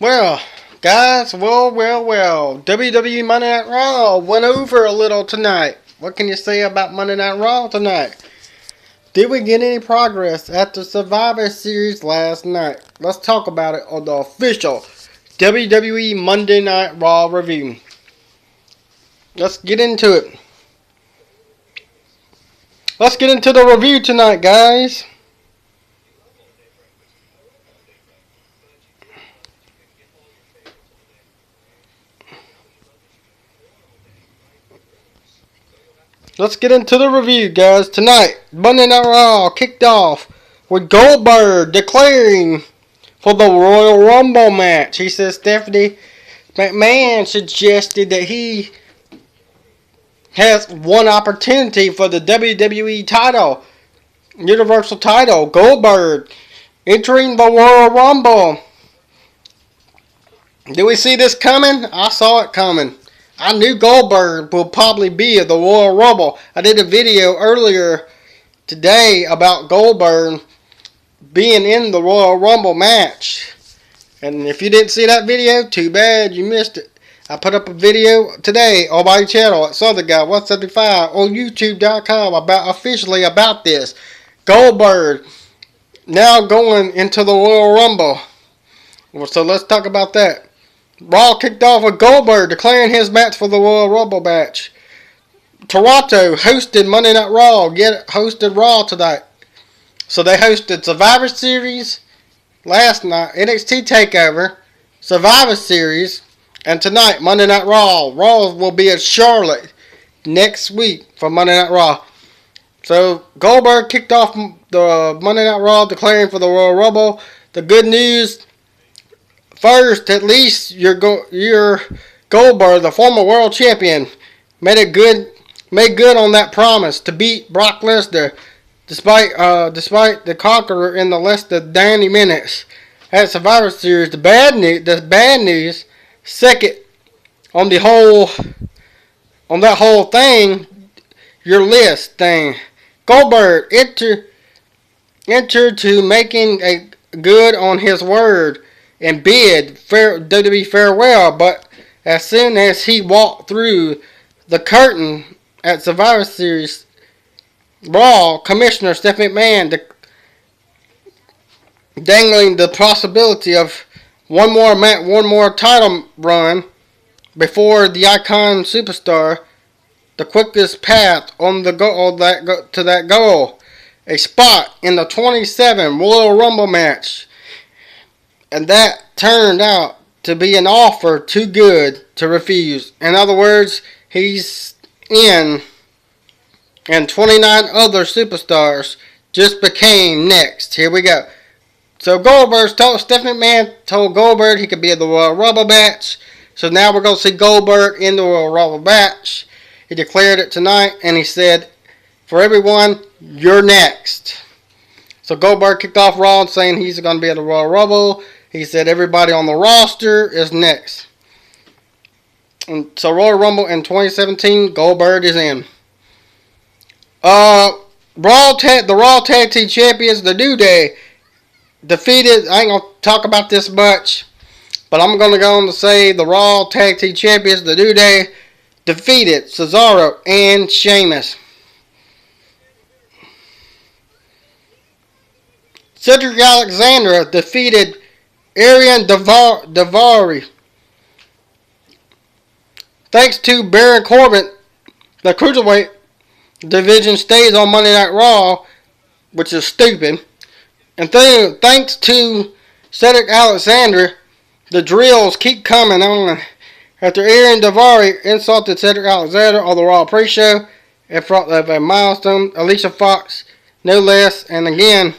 Well, guys, well. WWE Monday Night Raw went over a little tonight. What can you say about Monday Night Raw tonight? Did we get any progress at the Survivor Series last night? Let's talk about it on the official WWE Monday Night Raw review. Let's get into it. Let's get into the review tonight, guys. Let's get into the review, guys. Tonight, Monday Night Raw kicked off with Goldberg declaring for the Royal Rumble match. He says Stephanie McMahon suggested that he has one opportunity for the WWE title, Universal title. Goldberg entering the Royal Rumble. Did we see this coming? I saw it coming. I knew Goldberg will probably be at the Royal Rumble. I did a video earlier today about Goldberg being in the Royal Rumble match. And if you didn't see that video, too bad you missed it. I put up a video today on my channel at Southern Guy 175 on YouTube.com officially about this. Goldberg now going into the Royal Rumble. So let's talk about that. Raw kicked off with Goldberg declaring his match for the Royal Rumble match. Toronto hosted Monday Night Raw, hosted Raw tonight. So they hosted Survivor Series last night, NXT TakeOver, Survivor Series, and tonight, Monday Night Raw. Raw will be at Charlotte next week for Monday Night Raw. So Goldberg kicked off the Monday Night Raw declaring for the Royal Rumble. The good news, first, at least your Goldberg, the former world champion, made good on that promise to beat Brock Lesnar, despite the Conqueror in the less than 90 minutes at Survivor Series. The bad news, second on that whole thing, your list thing. Goldberg entered to making a good on his word and bid WWE farewell, but as soon as he walked through the curtain at Survivor Series Raw, Commissioner Seth Rollins dangling the possibility of one more title run before the Icon Superstar, the quickest path to that goal, a spot in the 27 Royal Rumble match. And that turned out to be an offer too good to refuse. In other words, he's in, and 29 other superstars just became next. Here we go. So Stephanie McMahon told Goldberg he could be in the Royal Rumble match. So now we're going to see Goldberg in the Royal Rumble match. He declared it tonight, and he said, for everyone, you're next. So Goldberg kicked off Raw saying he's going to be at the Royal Rumble. He said everybody on the roster is next. And so Royal Rumble in 2017, Goldberg is in. The Raw Tag Team Champions, the New Day, defeated, I ain't going to talk about this much, but I'm going to go on to say the Raw Tag Team Champions, the New Day, defeated Cesaro and Sheamus. Cedric Alexander defeated Arian Daivari. Thanks to Baron Corbin, the Cruiserweight division stays on Monday Night Raw, which is stupid. And thanks to Cedric Alexander, the drills keep coming on. After Arian Daivari insulted Cedric Alexander on the Raw pre-show in front of a milestone, Alicia Fox, no less, and again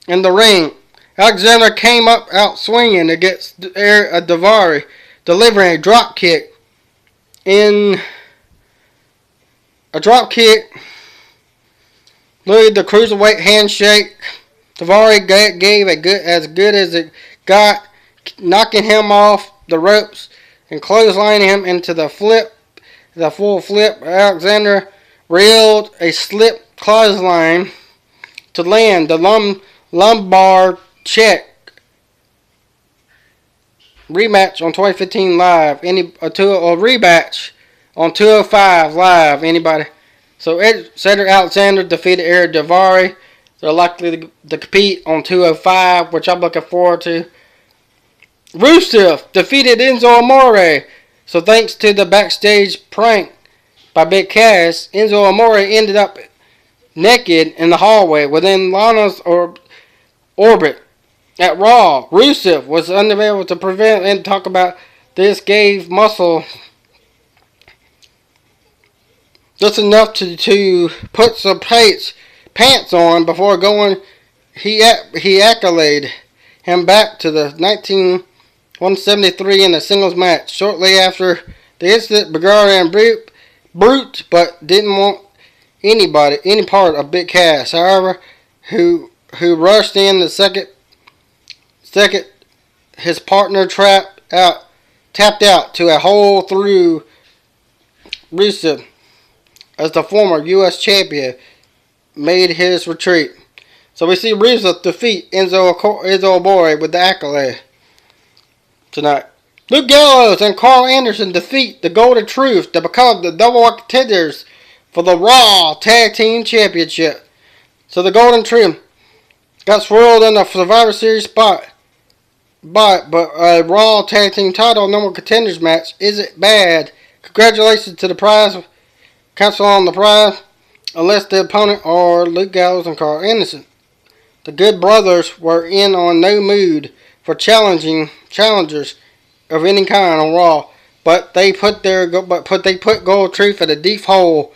in the ring, Alexander came out swinging against Daivari, delivering a drop kick. In a drop kick, Louis the Cruiserweight handshake. Daivari gave as good as it got, knocking him off the ropes and clotheslining him into the full flip. Alexander reeled a slip clothesline to land the lumbar check rematch on 2015 live. Any a rematch on 205 live. Anybody? So Cedric Alexander defeated Eric Daivari. They're likely to compete on 205, which I'm looking forward to. Rusev defeated Enzo Amore. So thanks to the backstage prank by Big Cass, Enzo Amore ended up naked in the hallway within Lana's orbit. At Raw, Rusev was unable to prevent and talk about this. Gave Muscle just enough to put some pants on before going. He accoladed him back to the 173 in a singles match. Shortly after the incident, Bergara and Brute, but didn't want any part of Big Cass. However, who rushed in the second, his partner tapped out to a hole through Rusev as the former U.S. champion made his retreat. So we see Rusev defeat Enzo Amore with the accolade tonight. Luke Gallows and Carl Anderson defeat the Golden Truth to become the double contenders for the Raw Tag Team Championship. So the Golden Truth got swirled in the Survivor Series spot. But a Raw Tag Team title number contenders match isn't bad. Congratulations to the prize. Cancel on the prize unless the opponent are Luke Gallows and Carl Anderson. The Good Brothers were on no mood for challengers of any kind on Raw, but they put Gold Truth in a deep hole.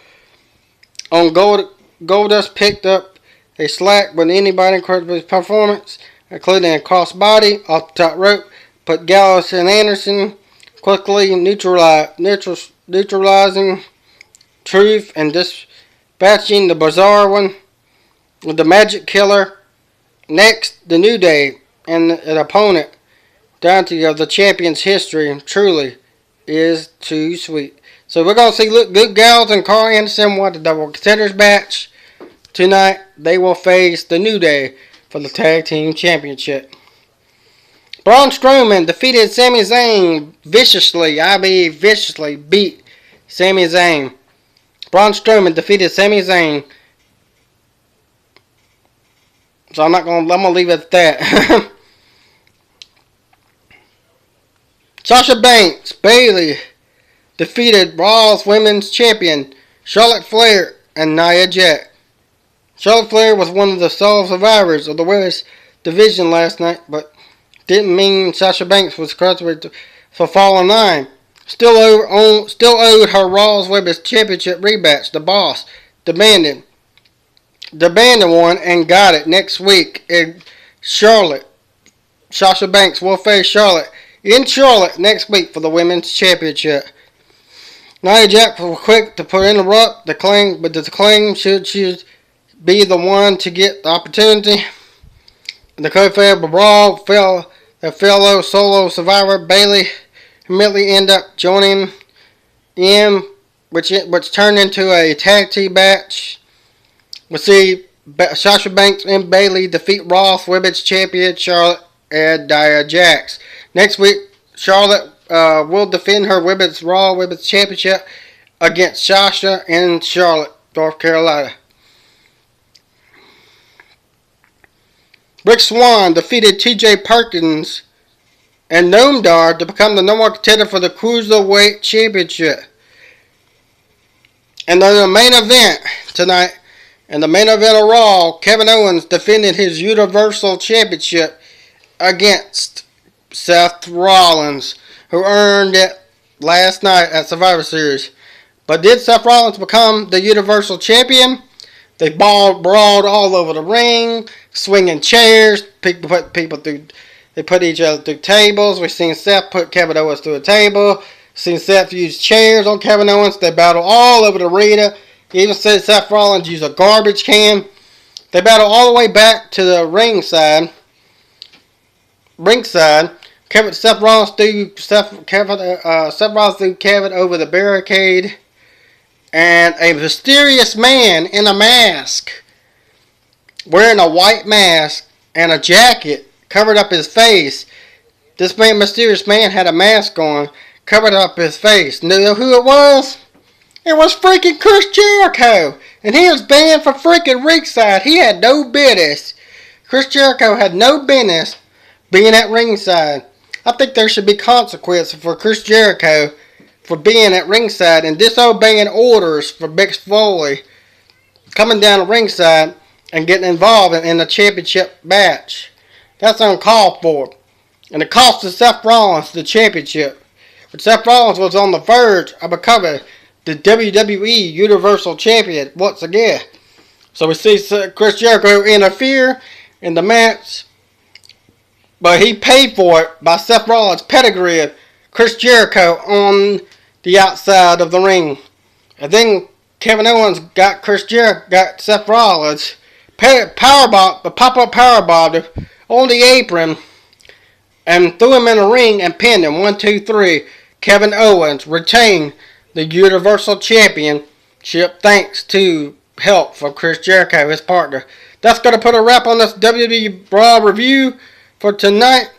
On Goldust picked up a slack with anybody incredible his performance, including a crossbody off the top rope, put Gallows and Anderson quickly neutralizing Truth and dispatching the Bizarre One with the Magic Killer. Next, the New Day and an opponent down to the champion's history truly is too sweet. So we're going to see Luke Gallows and Carl Anderson won the double contenders match. Tonight, they will face the New Day for the Tag Team Championship. Braun Strowman defeated Sami Zayn viciously. Viciously beat Sami Zayn. Braun Strowman defeated Sami Zayn. So I'm gonna leave it at that. Sasha Banks, Bayley defeated Raw's Women's Champion Charlotte Flair and Nia Jax. Charlotte Flair was one of the sole survivors of the women's division last night, but didn't mean Sasha Banks was credited for falling 9. Still owed her Raw's Women's Championship rematch. The Boss demanded one and got it next week in Charlotte. Sasha Banks will face Charlotte in Charlotte next week for the Women's Championship. Nia Jax was quick to interrupt the claim, but the claim should be the one to get the opportunity. The co-fab brawl their fellow solo survivor Bayley immediately ended up joining in, which turned into a tag team match. We'll see Sasha Banks and Bayley defeat Raw's Women's Champion Charlotte and Nia Jax. Next week, Charlotte will defend her Raw Women's Championship against Sasha in Charlotte, North Carolina. Rick Swann defeated T.J. Perkins and Noam Dar to become the number one contender for the Cruiserweight Championship. And then the main event tonight, in the main event of Raw, Kevin Owens defended his Universal Championship against Seth Rollins, who earned it last night at Survivor Series. But did Seth Rollins become the Universal Champion? They brawled all over the ring, swinging chairs. They put each other through tables. We've seen Seth put Kevin Owens through a table. Seen Seth use chairs on Kevin Owens. They battled all over the arena. He even said Seth Rollins used a garbage can. They battled all the way back to the ringside. Seth Rollins threw Kevin over the barricade. And a mysterious man in a mask, wearing a white mask and a jacket, covered up his face. This mysterious man had a mask on, covered up his face. Know who it was? It was freaking Chris Jericho. And he was banned from freaking ringside. He had no business. Chris Jericho had no business being at ringside. I think there should be consequences for Chris Jericho for being at ringside and disobeying orders for Mick Foley coming down to ringside and getting involved in the championship match. That's uncalled for. And it cost Seth Rollins the championship. But Seth Rollins was on the verge of becoming the WWE Universal Champion once again. So we see Chris Jericho interfere in the match. But he paid for it by Seth Rollins pedigreeing Chris Jericho on the outside of the ring. And then Kevin Owens got Seth Rollins the pop-up powerbomb on the apron and threw him in the ring and pinned him. 1, 2, 3. Kevin Owens retained the Universal Championship thanks to help from Chris Jericho, his partner. That's going to put a wrap on this WWE RAW review for tonight.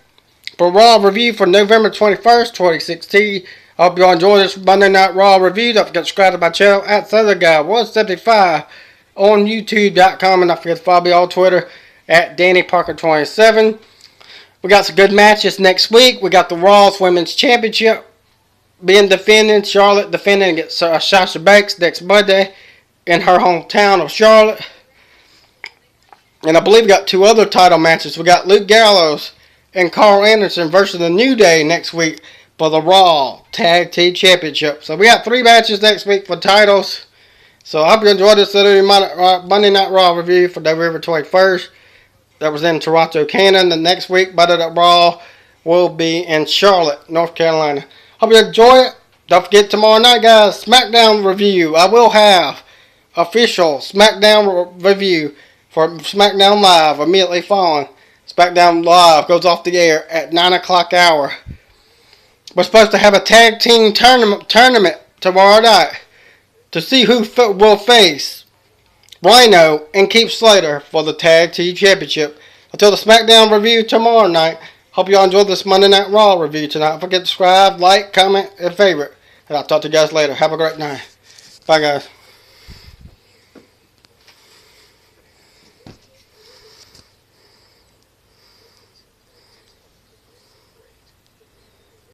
For RAW review for November 21st, 2016. I hope you all enjoy this Monday Night Raw review. Don't forget to subscribe to my channel at Southern Guy 175 on YouTube.com. And don't forget to follow me on Twitter at DannyParker27. We got some good matches next week. We got the Raw's Women's Championship being defended. Charlotte defending against Sasha Banks next Monday in her hometown of Charlotte. And I believe we got 2 other title matches. We got Luke Gallows and Carl Anderson versus the New Day next week for the Raw Tag Team Championship. So we got 3 matches next week for titles. So I hope you enjoyed this Monday Night Raw review for November 21st. That was in Toronto, Canada. The next week, Monday Night Raw will be in Charlotte, North Carolina. Hope you enjoy it. Don't forget tomorrow night, guys, SmackDown review. I will have official SmackDown review for SmackDown Live immediately following. SmackDown Live goes off the air at 9 o'clock hour. We're supposed to have a tag team tournament tomorrow night to see who will face Rhino and Keith Slater for the Tag Team Championship. Until the SmackDown review tomorrow night, hope you all enjoyed this Monday Night Raw review tonight. Don't forget to subscribe, like, comment, and favorite. And I'll talk to you guys later. Have a great night. Bye, guys.